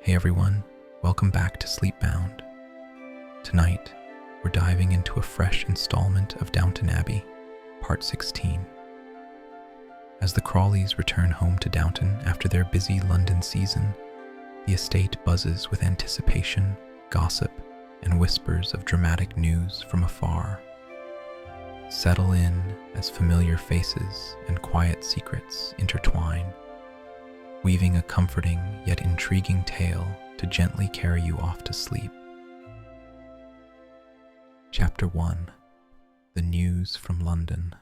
Hey everyone, welcome back to Sleepbound. Tonight, we're diving into a fresh installment of Downton Abbey, Part 16. As the Crawleys return home to Downton after their busy London season, the estate buzzes with anticipation, gossip, and whispers of dramatic news from afar. Settle in as familiar faces and quiet secrets intertwine, weaving a comforting yet intriguing tale to gently carry you off to sleep. Chapter 1. The News from London.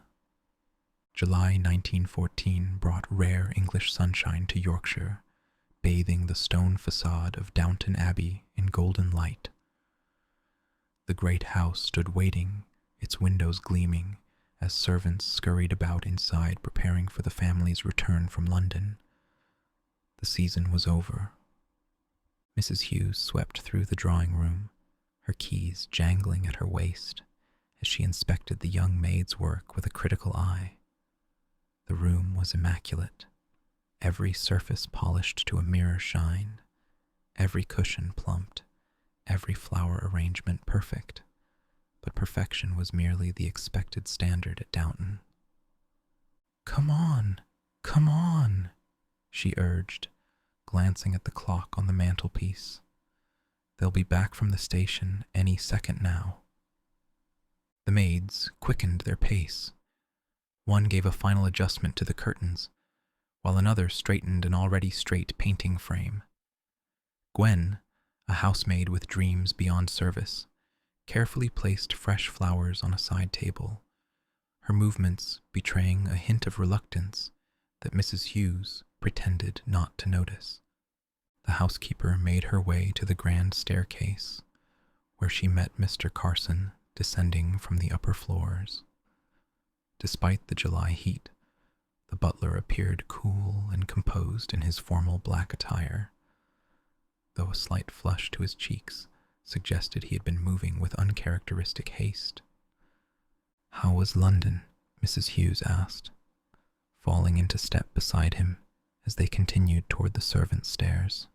July 1914 brought rare English sunshine to Yorkshire, bathing the stone facade of Downton Abbey in golden light. The great house stood waiting, its windows gleaming, as servants scurried about inside preparing for the family's return from London. The season was over. Mrs. Hughes swept through the drawing room, her keys jangling at her waist, as she inspected the young maid's work with a critical eye. The room was immaculate, every surface polished to a mirror shine, every cushion plumped, every flower arrangement perfect, but perfection was merely the expected standard at Downton. Come on, she urged, glancing at the clock on the mantelpiece. They'll be back from the station any second now. The maids quickened their pace. One gave a final adjustment to the curtains, while another straightened an already straight painting frame. Gwen, a housemaid with dreams beyond service, carefully placed fresh flowers on a side table, her movements betraying a hint of reluctance that Mrs. Hughes pretended not to notice. The housekeeper made her way to the grand staircase, where she met Mr. Carson descending from the upper floors. Despite the July heat, the butler appeared cool and composed in his formal black attire, though a slight flush to his cheeks suggested he had been moving with uncharacteristic haste. "How was London?" Mrs. Hughes asked, falling into step beside him as they continued toward the servants' stairs.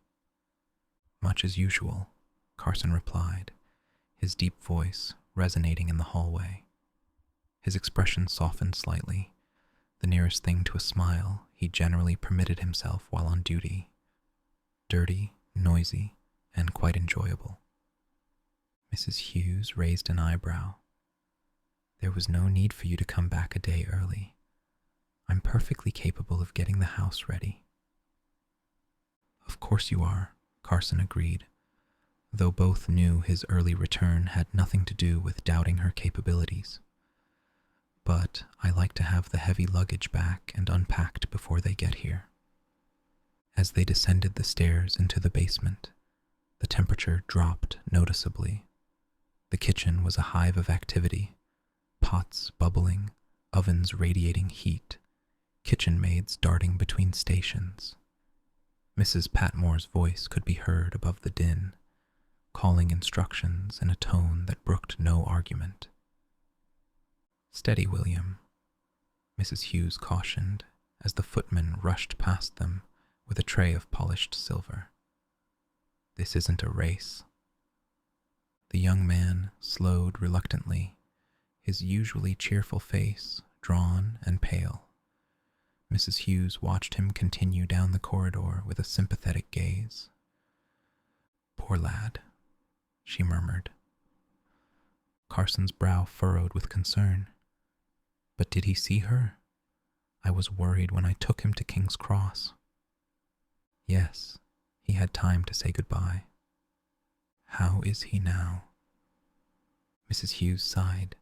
"Much as usual," Carson replied, his deep voice resonating in the hallway. His expression softened slightly, the nearest thing to a smile he generally permitted himself while on duty. Dirty, noisy, and quite enjoyable. Mrs. Hughes raised an eyebrow. "There was no need for you to come back a day early. I'm perfectly capable of getting the house ready." "Of course you are," Carson agreed, though both knew his early return had nothing to do with doubting her capabilities. "But I like to have the heavy luggage back and unpacked before they get here." As they descended the stairs into the basement, the temperature dropped noticeably. The kitchen was a hive of activity, pots bubbling, ovens radiating heat, kitchen maids darting between stations. Mrs. Patmore's voice could be heard above the din, calling instructions in a tone that brooked no argument. "Steady, William," Mrs. Hughes cautioned as the footman rushed past them with a tray of polished silver. "This isn't a race." The young man slowed reluctantly, his usually cheerful face drawn and pale. Mrs. Hughes watched him continue down the corridor with a sympathetic gaze. "Poor lad," she murmured. Carson's brow furrowed with concern. "But did he see her? I was worried when I took him to King's Cross." "Yes, he had time to say goodbye." "How is he now?" Mrs. Hughes sighed,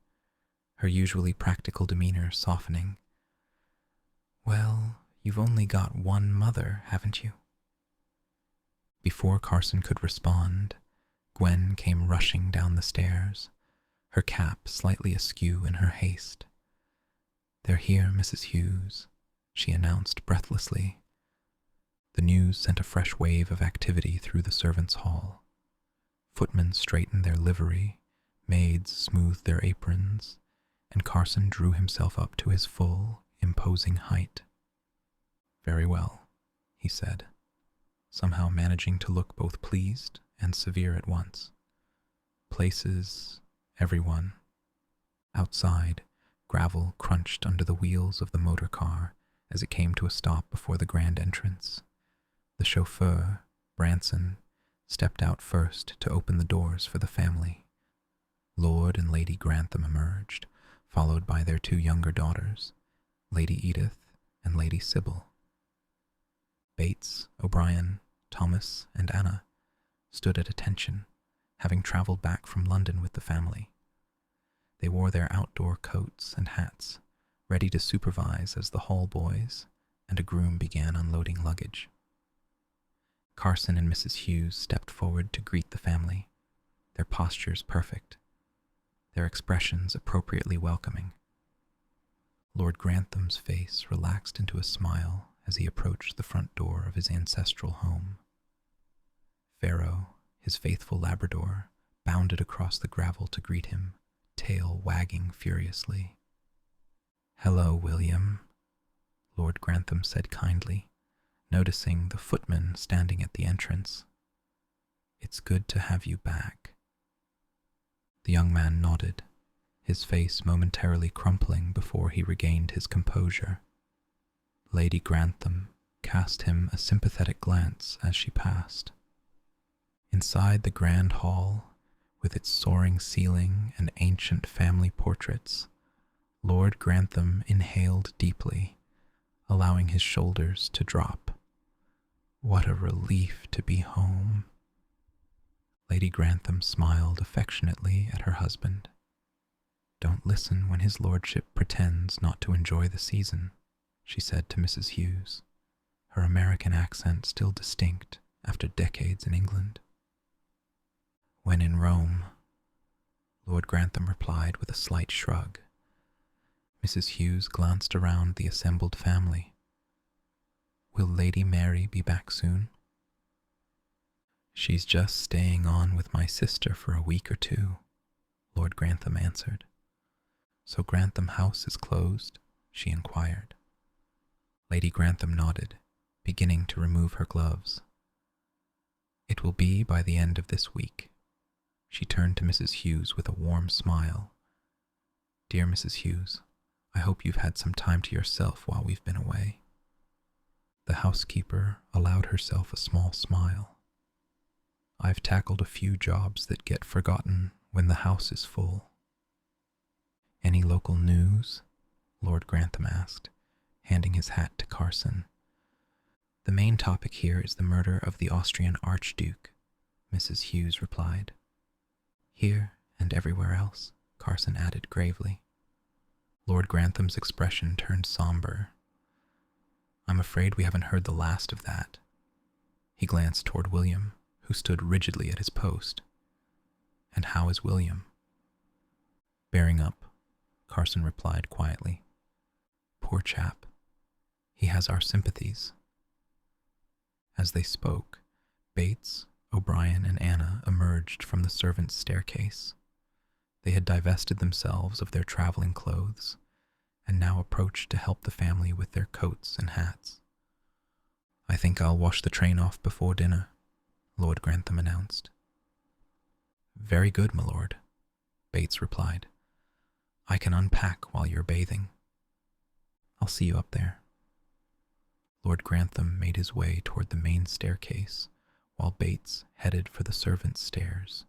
her usually practical demeanor softening. "Well, you've only got one mother, haven't you?" Before Carson could respond, Gwen came rushing down the stairs, her cap slightly askew in her haste. "They're here, Mrs. Hughes," she announced breathlessly. The news sent a fresh wave of activity through the servants' hall. Footmen straightened their livery, maids smoothed their aprons, and Carson drew himself up to his full, imposing height. "Very well," he said. somehow managing to look both pleased and severe at once. Places, everyone. Outside, gravel crunched under the wheels of the motor car as it came to a stop before the grand entrance. The chauffeur, Branson, stepped out first to open the doors for the family. Lord and Lady Grantham emerged, followed by their two younger daughters, Lady Edith and Lady Sybil. Bates, O'Brien, Thomas, and Anna stood at attention, having traveled back from London with the family. They wore their outdoor coats and hats, ready to supervise as the hall boys and a groom began unloading luggage. Carson and Mrs. Hughes stepped forward to greet the family, their postures perfect, their expressions appropriately welcoming. Lord Grantham's face relaxed into a smile as he approached the front door of his ancestral home. Pharaoh, his faithful Labrador, bounded across the gravel to greet him, tail wagging furiously. "Hello, William," Lord Grantham said kindly, noticing the footman standing at the entrance. "It's good to have you back." The young man nodded, his face momentarily crumpling before he regained his composure. Lady Grantham cast him a sympathetic glance as she passed. Inside the grand hall, with its soaring ceiling and ancient family portraits, Lord Grantham inhaled deeply, allowing his shoulders to drop. What a relief to be home. Lady Grantham smiled affectionately at her husband. "Don't listen when his lordship pretends not to enjoy the season," she said to Mrs. Hughes, her American accent still distinct after decades in England. "When in Rome," Lord Grantham replied with a slight shrug. Mrs. Hughes glanced around the assembled family. "Will Lady Mary be back soon?" "She's just staying on with my sister for a week or two," Lord Grantham answered. "So Grantham House is closed?" she inquired. Lady Grantham nodded, beginning to remove her gloves. "It will be by the end of this week." She turned to Mrs. Hughes with a warm smile. "Dear Mrs. Hughes, I hope you've had some time to yourself while we've been away." The housekeeper allowed herself a small smile. "I've tackled a few jobs that get forgotten when the house is full." "Any local news?" Lord Grantham asked, handing his hat to Carson. "The main topic here is the murder of the Austrian Archduke," Mrs. Hughes replied. "Here and everywhere else," Carson added gravely. Lord Grantham's expression turned somber. "I'm afraid we haven't heard the last of that." He glanced toward William, who stood rigidly at his post. "And how is William?" "Bearing up," Carson replied quietly. "Poor chap. He has our sympathies." As they spoke, Bates, O'Brien, and Anna emerged from the servants' staircase. They had divested themselves of their traveling clothes, and now approached to help the family with their coats and hats. "I think I'll wash the train off before dinner," Lord Grantham announced. "Very good, my lord," Bates replied. "I can unpack while you're bathing. I'll see you up there." Lord Grantham made his way toward the main staircase, while Bates headed for the servants' stairs,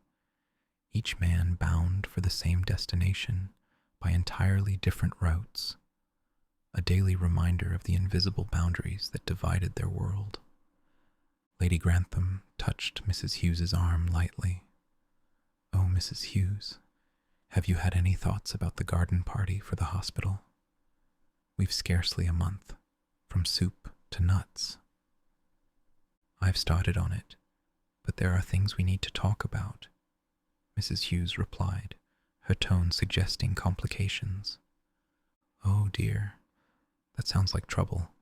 each man bound for the same destination by entirely different routes, a daily reminder of the invisible boundaries that divided their world. Lady Grantham touched Mrs. Hughes's arm lightly. "Oh, Mrs. Hughes, have you had any thoughts about the garden party for the hospital? We've scarcely a month, from soup to nuts." "I've started on it, but there are things we need to talk about," Mrs. Hughes replied, her tone suggesting complications. "Oh dear, that sounds like trouble."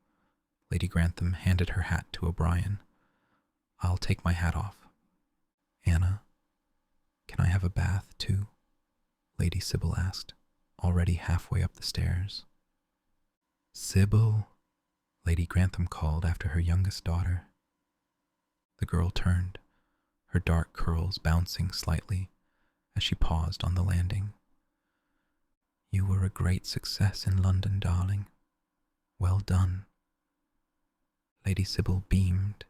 Lady Grantham handed her hat to O'Brien. "I'll take my hat off." "Anna, can I have a bath too?" Lady Sybil asked, already halfway up the stairs. "Sybil," Lady Grantham called after her youngest daughter. The girl turned, her dark curls bouncing slightly as she paused on the landing. You were a great success in London, darling. Well done. Lady Sybil beamed,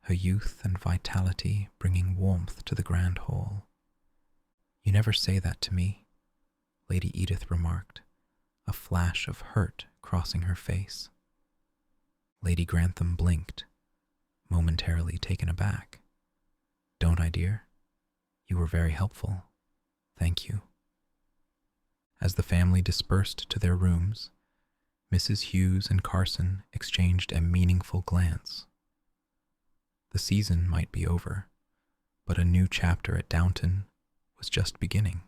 her youth and vitality bringing warmth to the grand hall. You never say that to me, Lady Edith remarked, a flash of hurt crossing her face. Lady Grantham blinked, momentarily taken aback. Don't I, dear? You were very helpful. Thank you. As the family dispersed to their rooms, Mrs. Hughes and Carson exchanged a meaningful glance. The season might be over, but a new chapter at Downton was just beginning.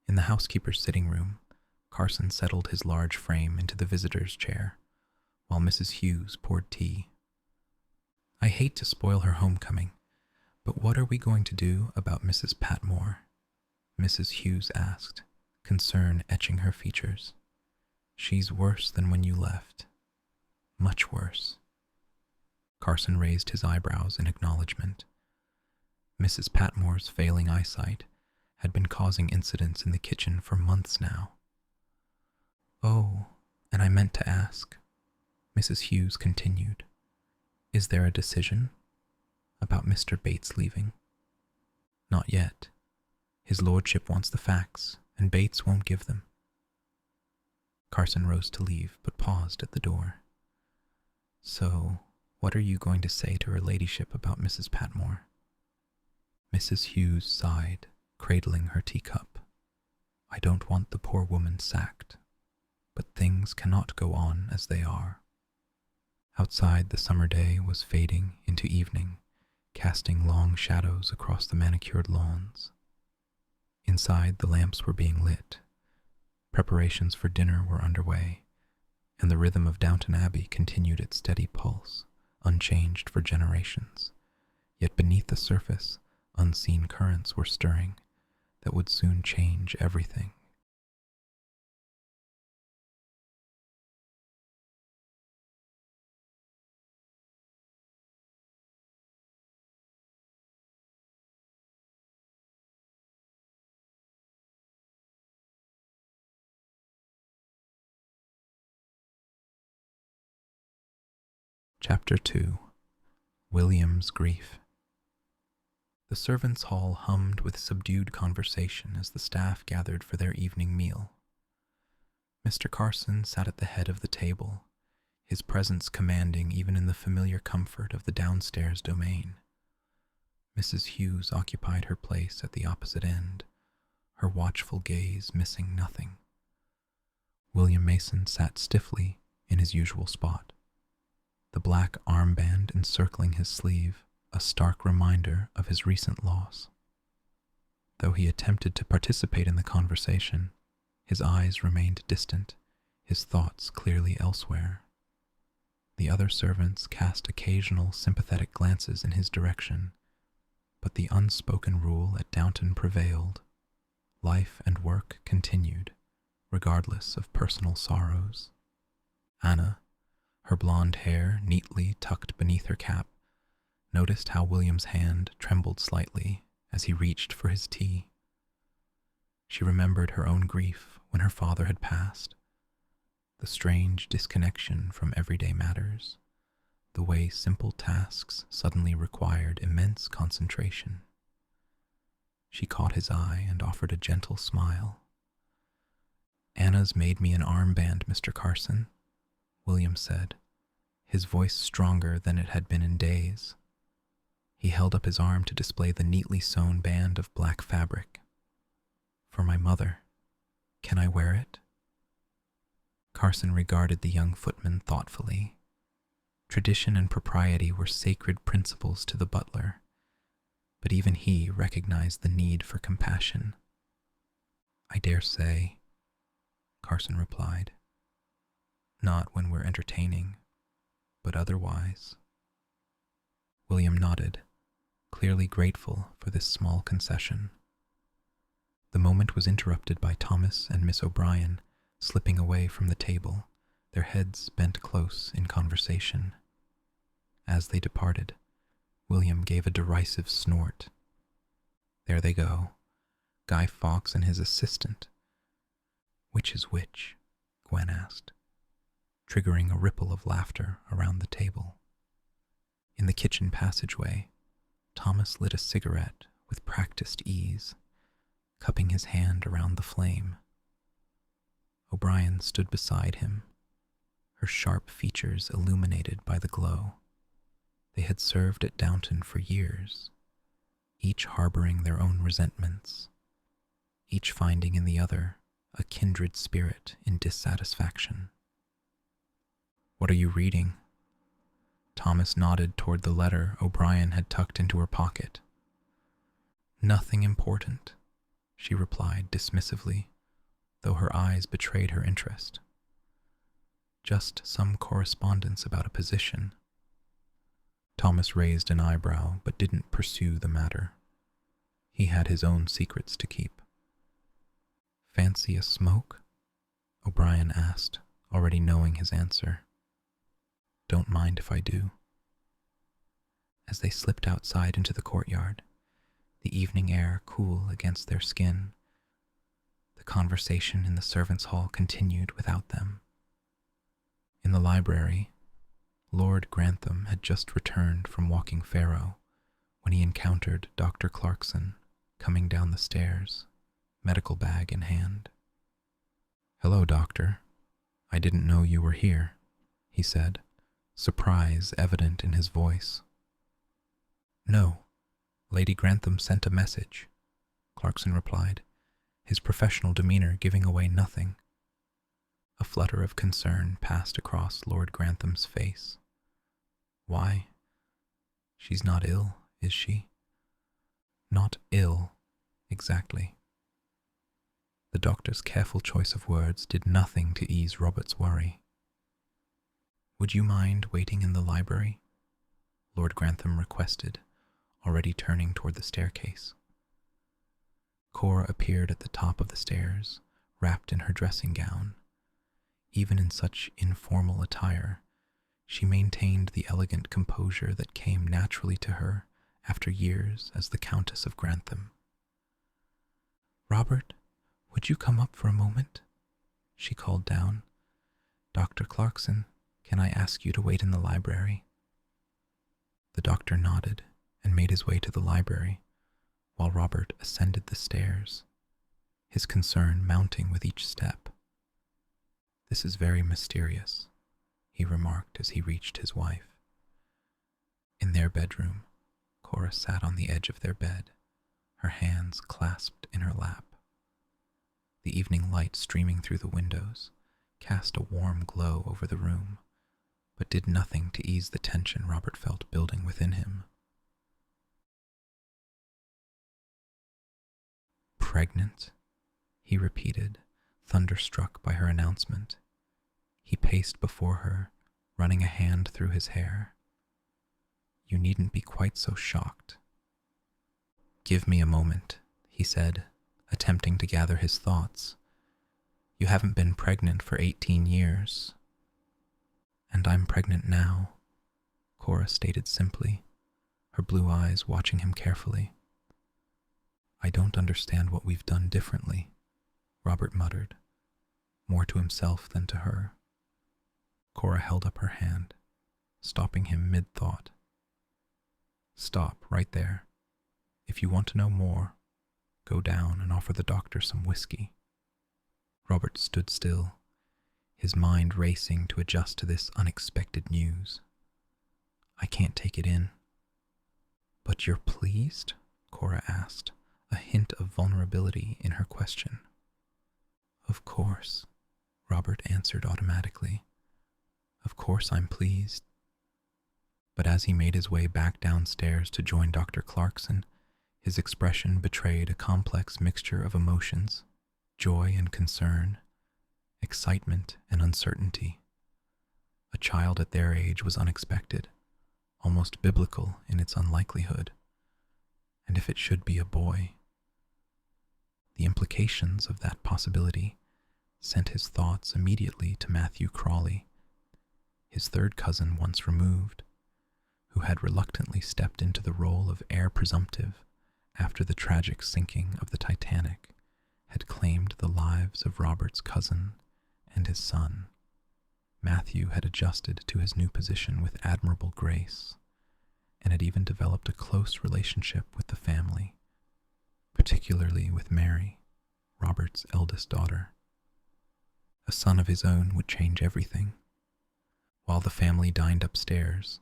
In the housekeeper's sitting room, Carson settled his large frame into the visitor's chair, while Mrs. Hughes poured tea. I hate to spoil her homecoming, but what are we going to do about Mrs. Patmore? Mrs. Hughes asked, concern etching her features. She's worse than when you left. Much worse. Carson raised his eyebrows in acknowledgement. Mrs. Patmore's failing eyesight had been causing incidents in the kitchen for months now. Oh, and I meant to ask, Mrs. Hughes continued, is there a decision about Mr. Bates leaving? Not yet. His lordship wants the facts, and Bates won't give them. Carson rose to leave, but paused at the door. So, what are you going to say to her ladyship about Mrs. Patmore? Mrs. Hughes sighed, cradling her teacup. I don't want the poor woman sacked, but things cannot go on as they are. Outside, the summer day was fading into evening, casting long shadows across the manicured lawns. Inside, the lamps were being lit. Preparations for dinner were underway, and the rhythm of Downton Abbey continued its steady pulse, unchanged for generations. Yet beneath the surface, unseen currents were stirring that would soon change everything. Chapter 2. William's Grief. The servants' hall hummed with subdued conversation as the staff gathered for their evening meal. Mr. Carson sat at the head of the table, his presence commanding even in the familiar comfort of the downstairs domain. Mrs. Hughes occupied her place at the opposite end, her watchful gaze missing nothing. William Mason sat stiffly in his usual spot, the black armband encircling his sleeve, a stark reminder of his recent loss. Though he attempted to participate in the conversation, his eyes remained distant, his thoughts clearly elsewhere. The other servants cast occasional sympathetic glances in his direction, but the unspoken rule at Downton prevailed. Life and work continued, regardless of personal sorrows. Anna, her blonde hair neatly tucked beneath her cap, noticed how William's hand trembled slightly as he reached for his tea. She remembered her own grief when her father had passed, the strange disconnection from everyday matters, the way simple tasks suddenly required immense concentration. She caught his eye and offered a gentle smile. Anna's made me an armband, Mr. Carson, William said, his voice stronger than it had been in days. He held up his arm to display the neatly sewn band of black fabric. For my mother. Can I wear it? Carson regarded the young footman thoughtfully. Tradition and propriety were sacred principles to the butler, but even he recognized the need for compassion. I dare say, Carson replied. Not when we're entertaining, but otherwise. William nodded, clearly grateful for this small concession. The moment was interrupted by Thomas and Miss O'Brien slipping away from the table, their heads bent close in conversation. As they departed, William gave a derisive snort. There they go, Guy Fawkes and his assistant. Which is which? Gwen asked, triggering a ripple of laughter around the table. In the kitchen passageway, Thomas lit a cigarette with practiced ease, cupping his hand around the flame. O'Brien stood beside him, her sharp features illuminated by the glow. They had served at Downton for years, each harboring their own resentments, each finding in the other a kindred spirit in dissatisfaction. "What are you reading?" Thomas nodded toward the letter O'Brien had tucked into her pocket. "Nothing important," she replied dismissively, though her eyes betrayed her interest. "Just some correspondence about a position." Thomas raised an eyebrow but didn't pursue the matter. He had his own secrets to keep. "Fancy a smoke?" O'Brien asked, already knowing his answer. "Don't mind if I do." As they slipped outside into the courtyard, the evening air cool against their skin, the conversation in the servants' hall continued without them. In the library, Lord Grantham had just returned from walking Faro when he encountered Dr. Clarkson coming down the stairs, medical bag in hand. "Hello, Doctor. I didn't know you were here," he said, surprise evident in his voice. "No, Lady Grantham sent a message," Clarkson replied, his professional demeanor giving away nothing. A flutter of concern passed across Lord Grantham's face. "Why? She's not ill, is she?" "Not ill, exactly." The doctor's careful choice of words did nothing to ease Robert's worry. "Would you mind waiting in the library?" Lord Grantham requested, already turning toward the staircase. Cora appeared at the top of the stairs, wrapped in her dressing gown. Even in such informal attire, she maintained the elegant composure that came naturally to her after years as the Countess of Grantham. "Robert, would you come up for a moment?" she called down. "Dr. Clarkson, can I ask you to wait in the library?" The doctor nodded and made his way to the library, while Robert ascended the stairs, his concern mounting with each step. "This is very mysterious," he remarked as he reached his wife. In their bedroom, Cora sat on the edge of their bed, her hands clasped in her lap. The evening light streaming through the windows cast a warm glow over the room, but did nothing to ease the tension Robert felt building within him. "Pregnant?" he repeated, thunderstruck by her announcement. He paced before her, running a hand through his hair. "You needn't be quite so shocked." "Give me a moment," he said, attempting to gather his thoughts. "You haven't been pregnant for 18 years. "And I'm pregnant now," Cora stated simply, her blue eyes watching him carefully. "I don't understand what we've done differently," Robert muttered, more to himself than to her. Cora held up her hand, stopping him mid-thought. "Stop right there. If you want to know more, go down and offer the doctor some whiskey." Robert stood still, his mind racing to adjust to this unexpected news. "I can't take it in." "But you're pleased?" Cora asked, a hint of vulnerability in her question. "Of course," Robert answered automatically. "Of course I'm pleased." But as he made his way back downstairs to join Dr. Clarkson, his expression betrayed a complex mixture of emotions, joy and concern, excitement and uncertainty. A child at their age was unexpected, almost biblical in its unlikelihood. And if it should be a boy? The implications of that possibility sent his thoughts immediately to Matthew Crawley, his third cousin once removed, who had reluctantly stepped into the role of heir presumptive after the tragic sinking of the Titanic had claimed the lives of Robert's cousin and his son. Matthew had adjusted to his new position with admirable grace, and had even developed a close relationship with the family, particularly with Mary, Robert's eldest daughter. A son of his own would change everything. While the family dined upstairs,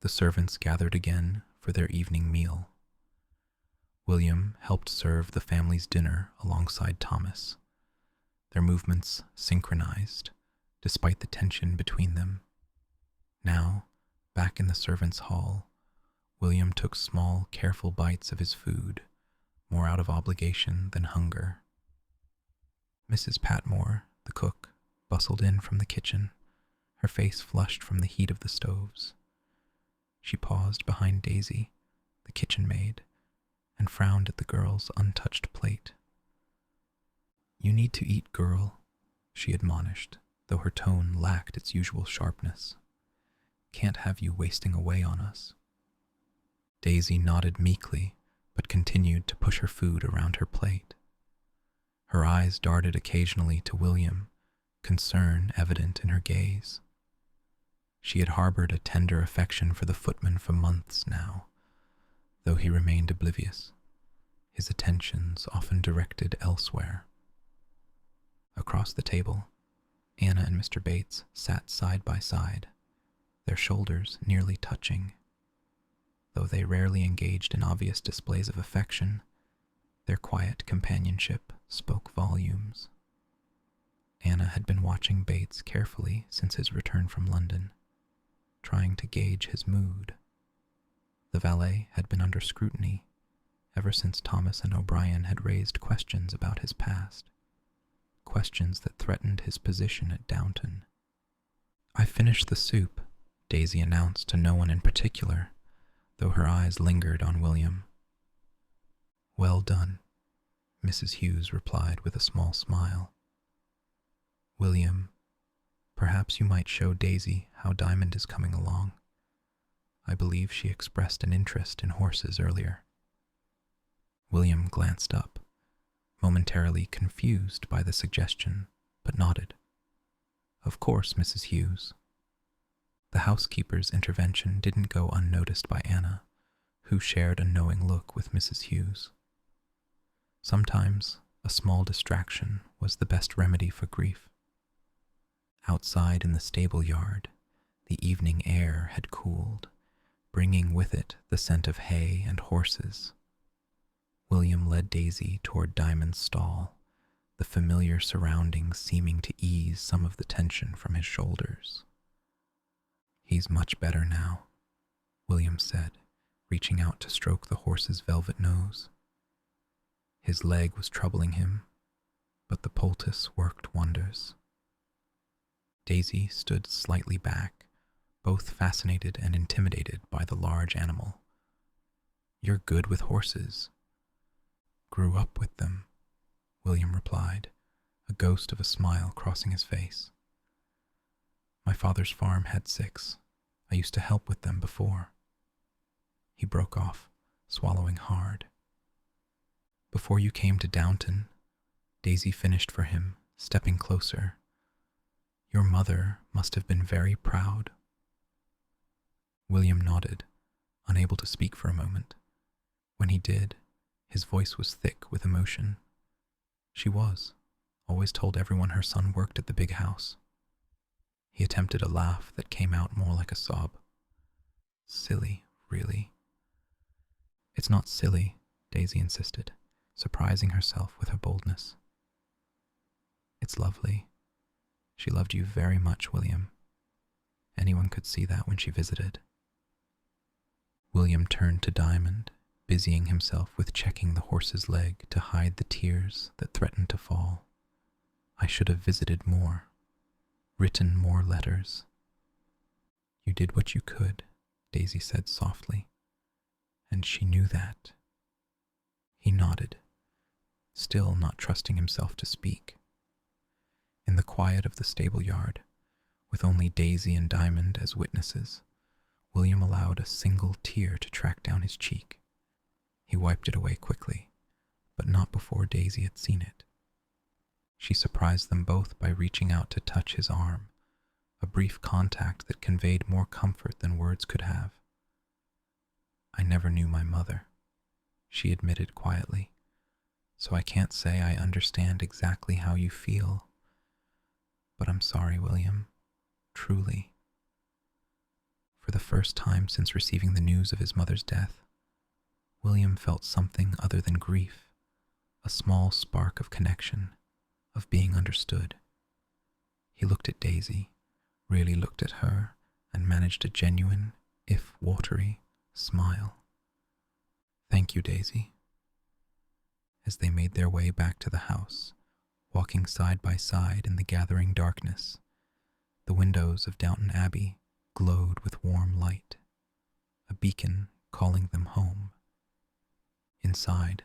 the servants gathered again for their evening meal. William helped serve the family's dinner alongside Thomas, their movements synchronized despite the tension between them. Now, back in the servants' hall, William took small, careful bites of his food, more out of obligation than hunger. Mrs. Patmore, the cook, bustled in from the kitchen, her face flushed from the heat of the stoves. She paused behind Daisy, the kitchen maid, and frowned at the girl's untouched plate. "You need to eat, girl," she admonished, though her tone lacked its usual sharpness. "Can't have you wasting away on us." Daisy nodded meekly, but continued to push her food around her plate. Her eyes darted occasionally to William, concern evident in her gaze. She had harbored a tender affection for the footman for months now, though he remained oblivious, his attentions often directed elsewhere. Across the table, Anna and Mr. Bates sat side by side, their shoulders nearly touching. Though they rarely engaged in obvious displays of affection, their quiet companionship spoke volumes. Anna had been watching Bates carefully since his return from London, trying to gauge his mood. The valet had been under scrutiny ever since Thomas and O'Brien had raised questions about his past, questions that threatened his position at Downton. "I finished the soup," Daisy announced to no one in particular, though her eyes lingered on William. "Well done," Mrs. Hughes replied with a small smile. "William, perhaps you might show Daisy how Diamond is coming along. I believe she expressed an interest in horses earlier." William glanced up, momentarily confused by the suggestion, but nodded. "Of course, Mrs. Hughes." The housekeeper's intervention didn't go unnoticed by Anna, who shared a knowing look with Mrs. Hughes. Sometimes a small distraction was the best remedy for grief. Outside in the stable yard, the evening air had cooled, bringing with it the scent of hay and horses. William led Daisy toward Diamond's stall, the familiar surroundings seeming to ease some of the tension from his shoulders. "He's much better now," William said, reaching out to stroke the horse's velvet nose. His leg was troubling him, but the poultice worked wonders. Daisy stood slightly back, both fascinated and intimidated by the large animal. "You're good with horses." "Grew up with them," William replied, a ghost of a smile crossing his face. "My father's farm had 6. I used to help with them before." He broke off, swallowing hard. "Before you came to Downton," Daisy finished for him, stepping closer, "your mother must have been very proud." William nodded, unable to speak for a moment. When he did, his voice was thick with emotion. "She was. Always told everyone her son worked at the big house." He attempted a laugh that came out more like a sob. "Silly, really." "It's not silly," Daisy insisted, surprising herself with her boldness. "It's lovely. She loved you very much, William. Anyone could see that when she visited." William turned to Diamond, busying himself with checking the horse's leg to hide the tears that threatened to fall. "I should have visited more, written more letters." "You did what you could," Daisy said softly, "and she knew that." He nodded, still not trusting himself to speak. In the quiet of the stable yard, with only Daisy and Diamond as witnesses, William allowed a single tear to track down his cheek. He wiped it away quickly, but not before Daisy had seen it. She surprised them both by reaching out to touch his arm, a brief contact that conveyed more comfort than words could have. "I never knew my mother," she admitted quietly, "so I can't say I understand exactly how you feel. But I'm sorry, William, truly." For the first time since receiving the news of his mother's death, William felt something other than grief, a small spark of connection, of being understood. He looked at Daisy, really looked at her, and managed a genuine, if watery, smile. "Thank you, Daisy." As they made their way back to the house, walking side by side in the gathering darkness, the windows of Downton Abbey glowed with warm light, a beacon calling them home. Inside,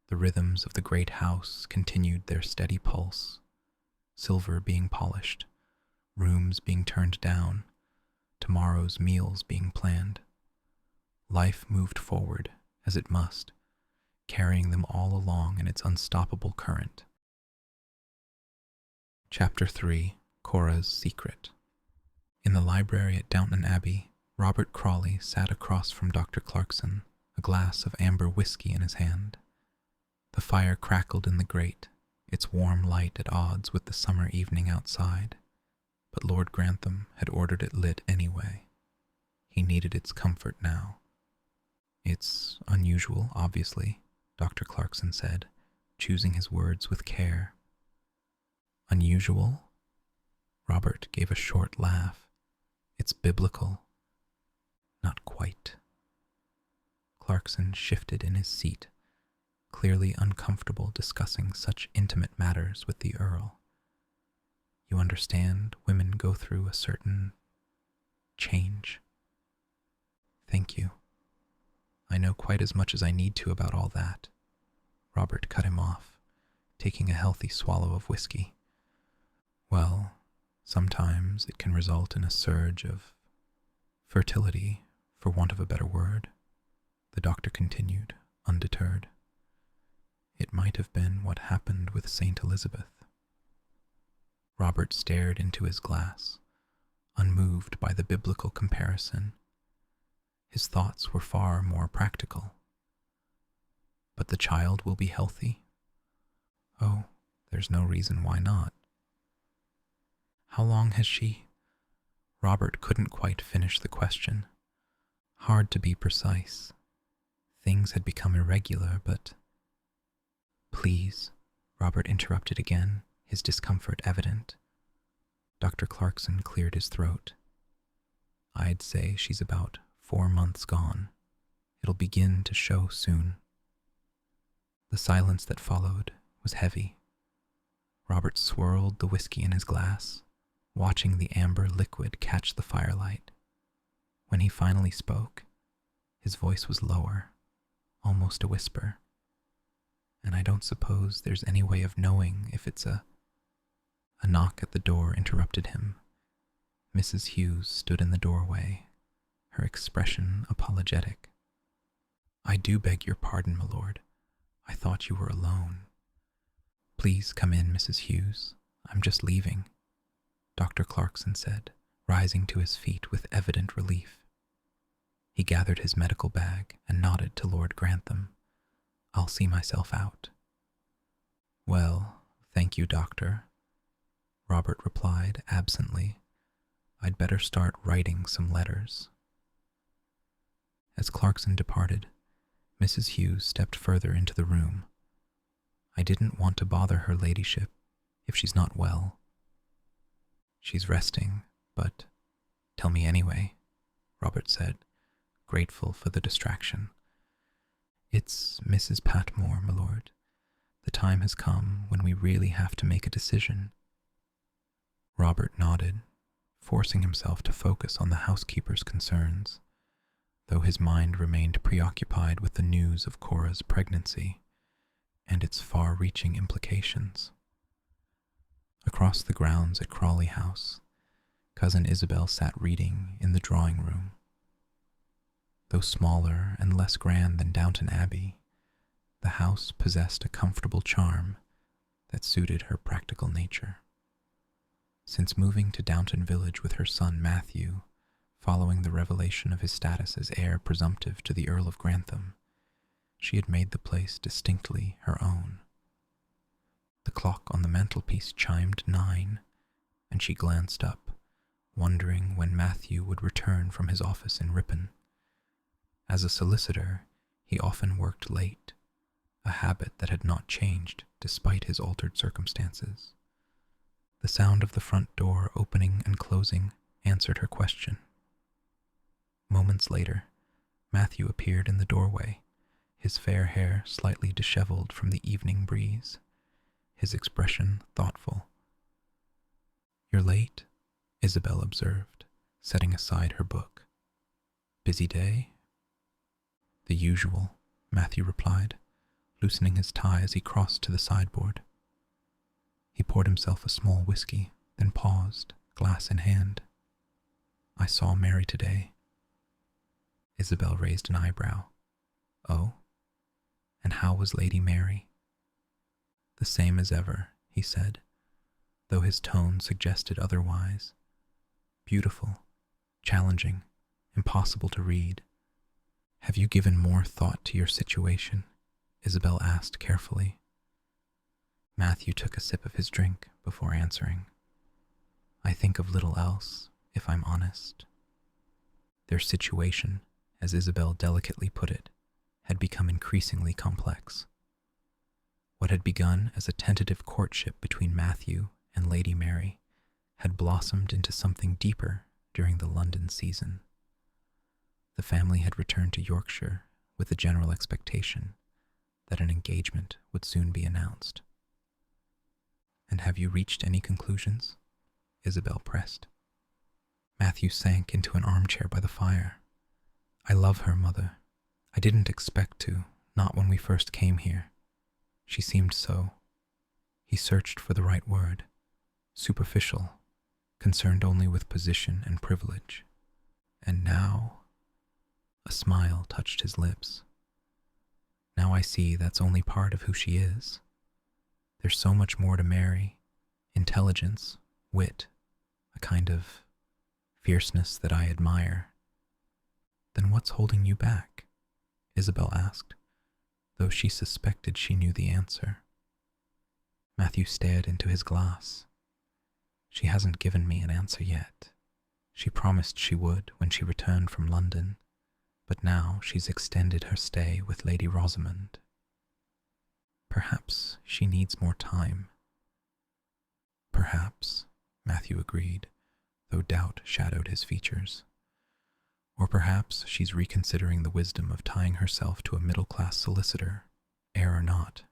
the rhythms of the great house continued their steady pulse, silver being polished, rooms being turned down, tomorrow's meals being planned. Life moved forward, as it must, carrying them all along in its unstoppable current. Chapter 3: Cora's Secret. In the library at Downton Abbey, Robert Crawley sat across from Dr. Clarkson, a glass of amber whiskey in his hand. The fire crackled in the grate, its warm light at odds with the summer evening outside, but Lord Grantham had ordered it lit anyway. He needed its comfort now. "It's unusual, obviously," Dr. Clarkson said, choosing his words with care. "Unusual?" Robert gave a short laugh. "It's biblical." "Not quite." Clarkson shifted in his seat, clearly uncomfortable discussing such intimate matters with the Earl. "You understand, women go through a certain change." "Thank you. I know quite as much as I need to about all that." Robert cut him off, taking a healthy swallow of whiskey. "Well, sometimes it can result in a surge of fertility, for want of a better word," the doctor continued, undeterred. "It might have been what happened with Saint Elizabeth." Robert stared into his glass, unmoved by the biblical comparison. His thoughts were far more practical. "But the child will be healthy?" "Oh, there's no reason why not." "How long has she—" Robert couldn't quite finish the question. Hard to be precise. Things had become irregular, but... "Please," Robert interrupted again, his discomfort evident. Dr. Clarkson cleared his throat. "I'd say she's about 4 months gone. It'll begin to show soon." The silence that followed was heavy. Robert swirled the whiskey in his glass, watching the amber liquid catch the firelight. When he finally spoke, his voice was lower, almost a whisper. "And I don't suppose there's any way of knowing if it's a—" A knock at the door interrupted him. Mrs. Hughes stood in the doorway, her expression apologetic. "I do beg your pardon, my lord. I thought you were alone." "Please come in, Mrs. Hughes. I'm just leaving," Dr. Clarkson said, rising to his feet with evident relief. He gathered his medical bag and nodded to Lord Grantham. "I'll see myself out." "Well, thank you, Doctor," Robert replied absently. "I'd better start writing some letters." As Clarkson departed, Mrs. Hughes stepped further into the room. "I didn't want to bother her ladyship, if she's not well." "She's resting, but—" "Tell me anyway," Robert said, grateful for the distraction. "It's Mrs. Patmore, my lord. The time has come when we really have to make a decision." Robert nodded, forcing himself to focus on the housekeeper's concerns, though his mind remained preoccupied with the news of Cora's pregnancy and its far-reaching implications. Across the grounds at Crawley House, Cousin Isabel sat reading in the drawing room, Though smaller and less grand than Downton Abbey, the house possessed a comfortable charm that suited her practical nature. Since moving to Downton Village with her son Matthew, following the revelation of his status as heir presumptive to the Earl of Grantham, she had made the place distinctly her own. The clock on the mantelpiece chimed 9, and she glanced up, wondering when Matthew would return from his office in Ripon. As a solicitor, he often worked late, a habit that had not changed despite his altered circumstances. The sound of the front door opening and closing answered her question. Moments later, Matthew appeared in the doorway, his fair hair slightly disheveled from the evening breeze, his expression thoughtful. "You're late," Isabel observed, setting aside her book. "Busy day?" "The usual," Matthew replied, loosening his tie as he crossed to the sideboard. He poured himself a small whiskey, then paused, glass in hand. "I saw Mary today." Isabel raised an eyebrow. "Oh? And how was Lady Mary?" "The same as ever," he said, though his tone suggested otherwise. "Beautiful, challenging, impossible to read." "Have you given more thought to your situation?" Isabel asked carefully. Matthew took a sip of his drink before answering. "I think of little else, if I'm honest." Their situation, as Isabel delicately put it, had become increasingly complex. What had begun as a tentative courtship between Matthew and Lady Mary had blossomed into something deeper during the London season. The family had returned to Yorkshire with the general expectation that an engagement would soon be announced. "And have you reached any conclusions?" Isabel pressed. Matthew sank into an armchair by the fire. "I love her, Mother. I didn't expect to, not when we first came here. She seemed so—" he searched for the right word— superficial, concerned only with position and privilege. "And now—" a smile touched his lips. "Now I see that's only part of who she is. There's so much more to Mary, intelligence, wit, a kind of fierceness that I admire." "Then what's holding you back?" Isabel asked, though she suspected she knew the answer. Matthew stared into his glass. "She hasn't given me an answer yet. She promised she would when she returned from London, but now she's extended her stay with Lady Rosamond. Perhaps she needs more time." "Perhaps," Matthew agreed, though doubt shadowed his features. "Or perhaps she's reconsidering the wisdom of tying herself to a middle-class solicitor, heir or not."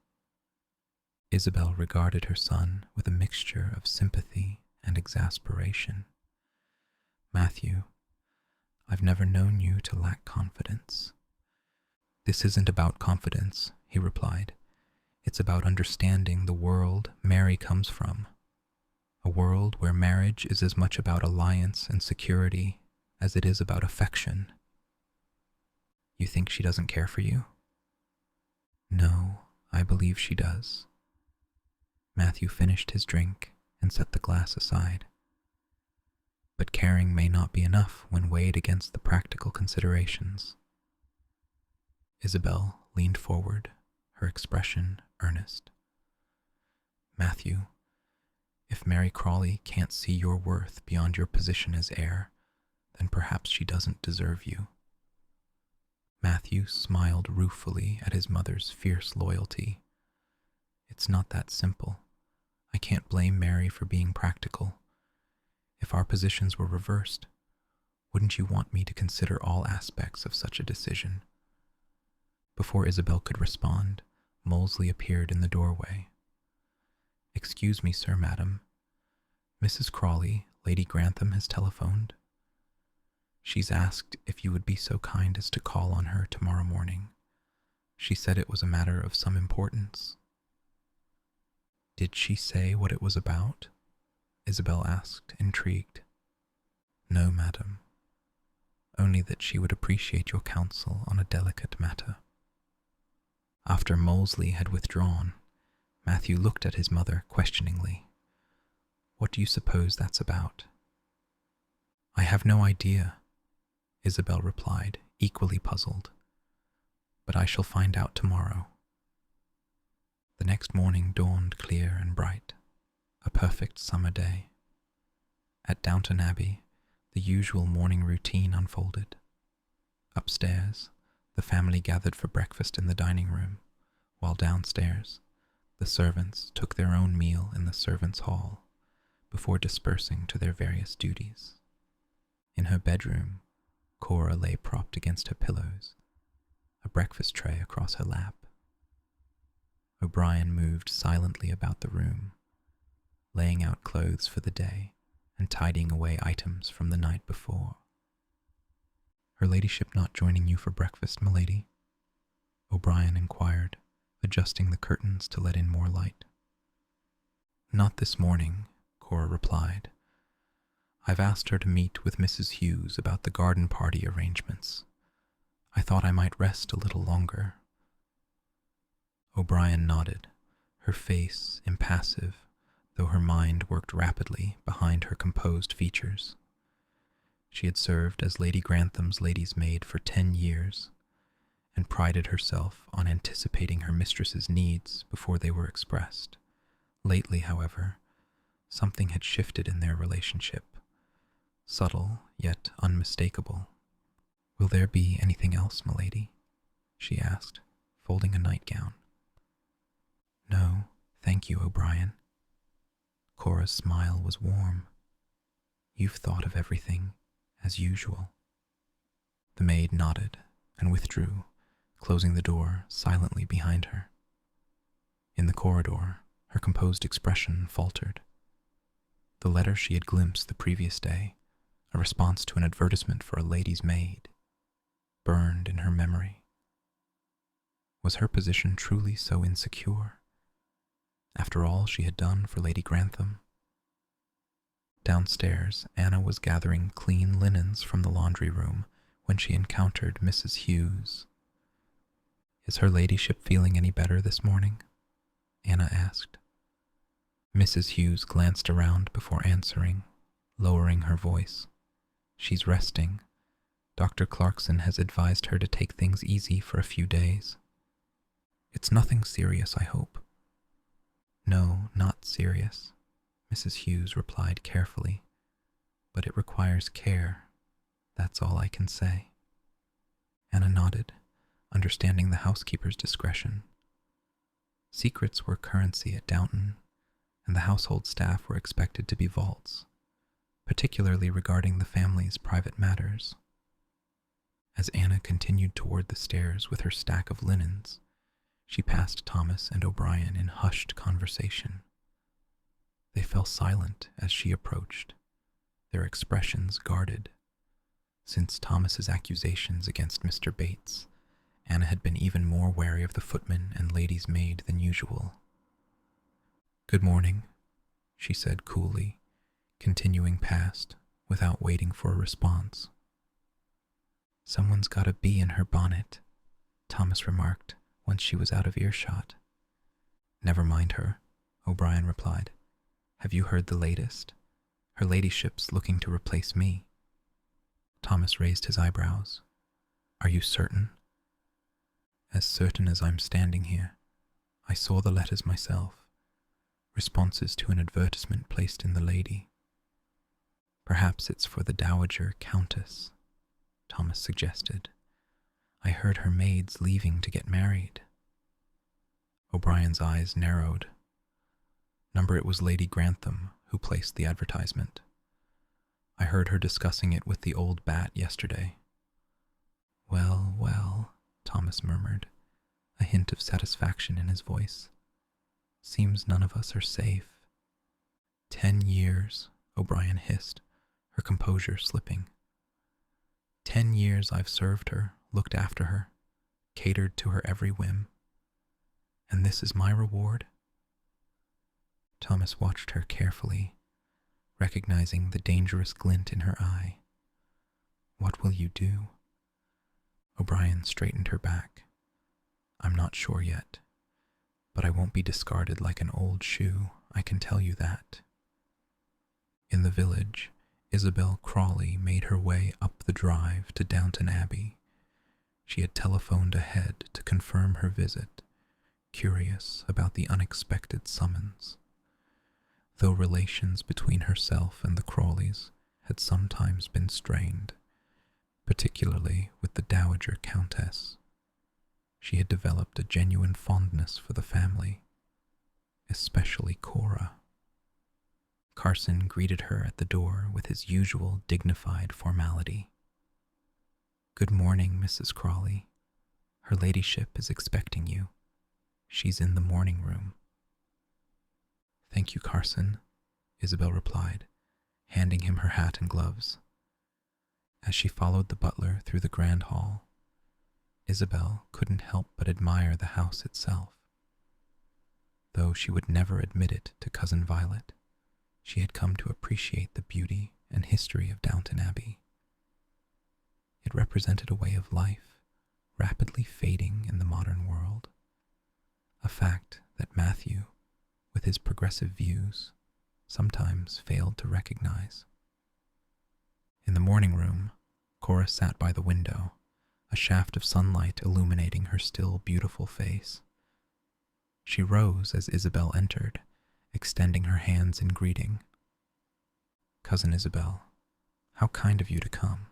Isabel regarded her son with a mixture of sympathy and exasperation. "Matthew, I've never known you to lack confidence." "This isn't about confidence," he replied. "It's about understanding the world Mary comes from. A world where marriage is as much about alliance and security as it is about affection." "You think she doesn't care for you?" "No, I believe she does." Matthew finished his drink and set the glass aside. "But caring may not be enough when weighed against the practical considerations." Isabel leaned forward, her expression earnest. "Matthew, if Mary Crawley can't see your worth beyond your position as heir, then perhaps she doesn't deserve you." Matthew smiled ruefully at his mother's fierce loyalty. "It's not that simple. I can't blame Mary for being practical. If our positions were reversed, wouldn't you want me to consider all aspects of such a decision?" Before Isabel could respond, Molesley appeared in the doorway. "Excuse me, sir, madam. Mrs. Crawley, Lady Grantham has telephoned. She's asked if you would be so kind as to call on her tomorrow morning. She said it was a matter of some importance." "Did she say what it was about?" Isabel asked, intrigued. "No, madam." only that she would appreciate your counsel on a delicate matter. After Molesley had withdrawn, Matthew looked at his mother questioningly. What do you suppose that's about? I have no idea, Isabel replied, equally puzzled. But I shall find out tomorrow. The next morning dawned clear and bright, a perfect summer day. At Downton Abbey, the usual morning routine unfolded. Upstairs, the family gathered for breakfast in the dining room, while downstairs, the servants took their own meal in the servants' hall before dispersing to their various duties. In her bedroom, Cora lay propped against her pillows, a breakfast tray across her lap. O'Brien moved silently about the room, laying out clothes for the day and tidying away items from the night before. Her ladyship not joining you for breakfast, milady? O'Brien inquired, adjusting the curtains to let in more light. Not this morning, Cora replied. I've asked her to meet with Mrs. Hughes about the garden party arrangements. I thought I might rest a little longer. O'Brien nodded, her face impassive, though her mind worked rapidly behind her composed features. She had served as Lady Grantham's lady's maid for 10 years, and prided herself on anticipating her mistress's needs before they were expressed. Lately, however, something had shifted in their relationship, subtle yet unmistakable. Will there be anything else, milady? She asked, folding a nightgown. No, thank you, O'Brien. Cora's smile was warm. You've thought of everything, as usual. The maid nodded and withdrew, closing the door silently behind her. In the corridor, her composed expression faltered. The letter she had glimpsed the previous day, a response to an advertisement for a lady's maid, burned in her memory. Was her position truly so insecure? After all she had done for Lady Grantham? Downstairs, Anna was gathering clean linens from the laundry room when she encountered Mrs. Hughes. Is her ladyship feeling any better this morning? Anna asked. Mrs. Hughes glanced around before answering, lowering her voice. She's resting. Dr. Clarkson has advised her to take things easy for a few days. It's nothing serious, I hope. No, not serious, Mrs. Hughes replied carefully, but it requires care. That's all I can say. Anna nodded, understanding the housekeeper's discretion. Secrets were currency at Downton, and the household staff were expected to be vaults, particularly regarding the family's private matters. As Anna continued toward the stairs with her stack of linens, she passed Thomas and O'Brien in hushed conversation. They fell silent as she approached, their expressions guarded. Since Thomas's accusations against Mr. Bates, Anna had been even more wary of the footman and lady's maid than usual. Good morning, she said coolly, continuing past without waiting for a response. Someone's got a bee in her bonnet, Thomas remarked once she was out of earshot. Never mind her, O'Brien replied. Have you heard the latest? Her ladyship's looking to replace me. Thomas raised his eyebrows. Are you certain? As certain as I'm standing here. I saw the letters myself. Responses to an advertisement placed in the Lady. Perhaps it's for the Dowager Countess, Thomas suggested. I heard her maid's leaving to get married. O'Brien's eyes narrowed. Number it was Lady Grantham who placed the advertisement. I heard her discussing it with the old bat yesterday. Well, well, Thomas murmured, a hint of satisfaction in his voice. Seems none of us are safe. 10 years, O'Brien hissed, her composure slipping. 10 years I've served her, looked after her, catered to her every whim. And this is my reward? Thomas watched her carefully, recognizing the dangerous glint in her eye. What will you do? O'Brien straightened her back. I'm not sure yet, but I won't be discarded like an old shoe, I can tell you that. In the village, Isabel Crawley made her way up the drive to Downton Abbey. She had telephoned ahead to confirm her visit, curious about the unexpected summons. Though relations between herself and the Crawleys had sometimes been strained, particularly with the Dowager Countess, she had developed a genuine fondness for the family, especially Cora. Carson greeted her at the door with his usual dignified formality. Good morning, Mrs. Crawley. Her ladyship is expecting you. She's in the morning room. Thank you, Carson, Isabel replied, handing him her hat and gloves. As she followed the butler through the grand hall, Isabel couldn't help but admire the house itself. Though she would never admit it to Cousin Violet, she had come to appreciate the beauty and history of Downton Abbey. It represented a way of life rapidly fading in the modern world, a fact that Matthew, with his progressive views, sometimes failed to recognize. In the morning room, Cora sat by the window, a shaft of sunlight illuminating her still beautiful face. She rose as Isabel entered, extending her hands in greeting. Cousin Isabel, how kind of you to come.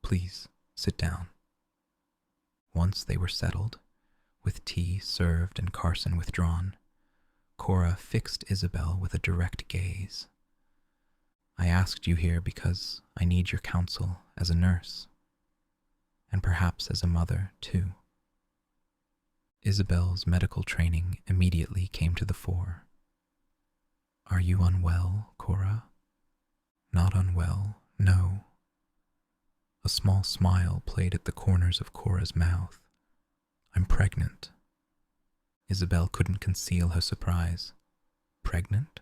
Please, sit down. Once they were settled, with tea served and Carson withdrawn, Cora fixed Isabel with a direct gaze. I asked you here because I need your counsel as a nurse, and perhaps as a mother, too. Isabel's medical training immediately came to the fore. Are you unwell, Cora? Not unwell, no. A small smile played at the corners of Cora's mouth. I'm pregnant. Isabel couldn't conceal her surprise. Pregnant?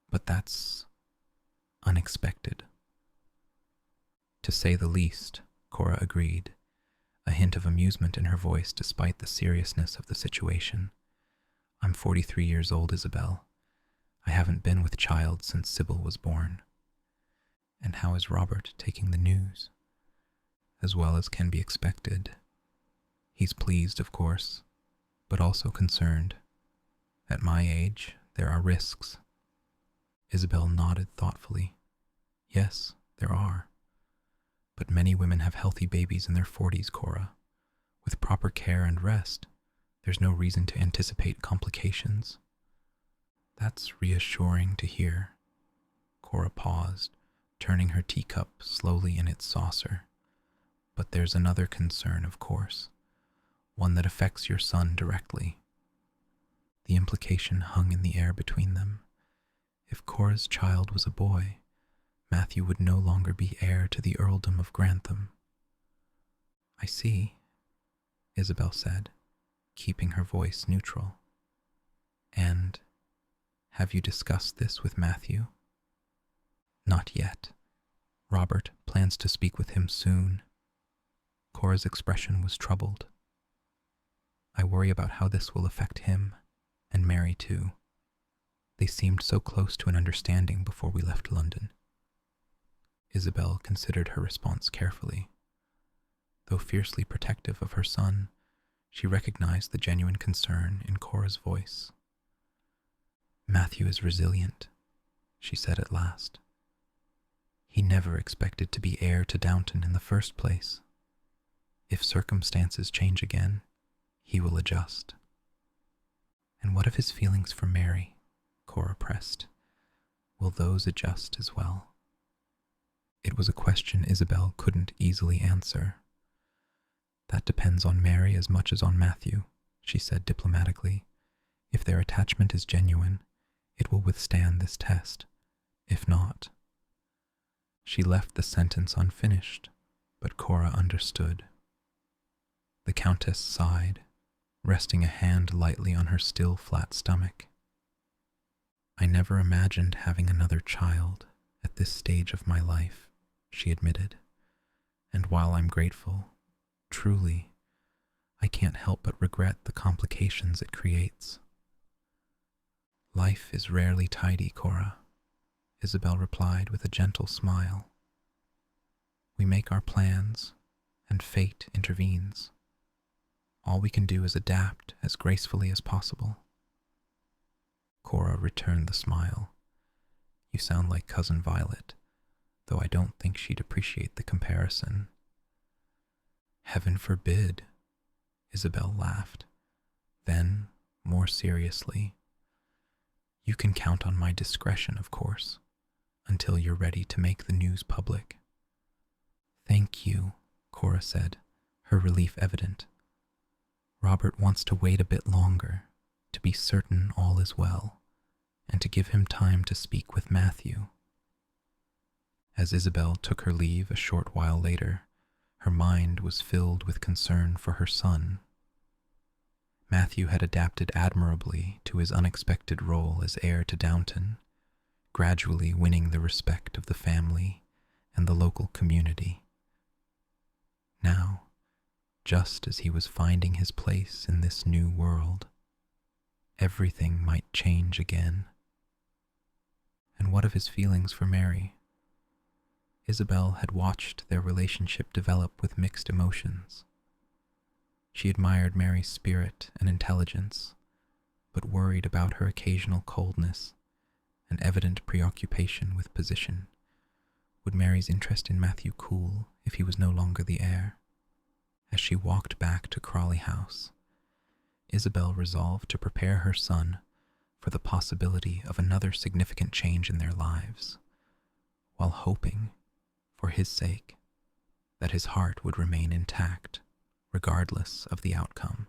But that's unexpected. To say the least, Cora agreed, a hint of amusement in her voice despite the seriousness of the situation. I'm 43 years old, Isabel. I haven't been with child since Sybil was born. And how is Robert taking the news? As well as can be expected. He's pleased, of course, but also concerned. At my age, there are risks. Isabel nodded thoughtfully. Yes, there are. But many women have healthy babies in their 40s, Cora. With proper care and rest, there's no reason to anticipate complications. That's reassuring to hear. Cora paused, turning her teacup slowly in its saucer. But there's another concern, of course, one that affects your son directly. The implication hung in the air between them. If Cora's child was a boy, Matthew would no longer be heir to the earldom of Grantham. I see, Isabel said, keeping her voice neutral. And have you discussed this with Matthew? Not yet. Robert plans to speak with him soon. Cora's expression was troubled. I worry about how this will affect him, and Mary too. They seemed so close to an understanding before we left London. Isabel considered her response carefully. Though fiercely protective of her son, she recognized the genuine concern in Cora's voice. Matthew is resilient, she said at last. He never expected to be heir to Downton in the first place. If circumstances change again, he will adjust. And what of his feelings for Mary? Cora pressed. Will those adjust as well? It was a question Isabel couldn't easily answer. That depends on Mary as much as on Matthew, she said diplomatically. If their attachment is genuine, it will withstand this test. If not... She left the sentence unfinished, but Cora understood. The Countess sighed, resting a hand lightly on her still flat stomach. I never imagined having another child at this stage of my life, she admitted, And while I'm grateful, truly, I can't help but regret the complications it creates. Life is rarely tidy, Cora, Isabel replied with a gentle smile. We make our plans, and fate intervenes. All we can do is adapt as gracefully as possible. Cora returned the smile. You sound like Cousin Violet, though I don't think she'd appreciate the comparison. Heaven forbid, Isabel laughed. Then, more seriously, you can count on my discretion, of course, until you're ready to make the news public. Thank you, Cora said, her relief evident. Robert wants to wait a bit longer, to be certain all is well, and to give him time to speak with Matthew. As Isabel took her leave a short while later, her mind was filled with concern for her son. Matthew had adapted admirably to his unexpected role as heir to Downton, gradually winning the respect of the family and the local community. Now, just as he was finding his place in this new world, everything might change again. And what of his feelings for Mary? Isabel had watched their relationship develop with mixed emotions. She admired Mary's spirit and intelligence, but worried about her occasional coldness and evident preoccupation with position. Would Mary's interest in Matthew cool if he was no longer the heir? As she walked back to Crawley House, Isabel resolved to prepare her son for the possibility of another significant change in their lives, while hoping, for his sake, that his heart would remain intact, regardless of the outcome.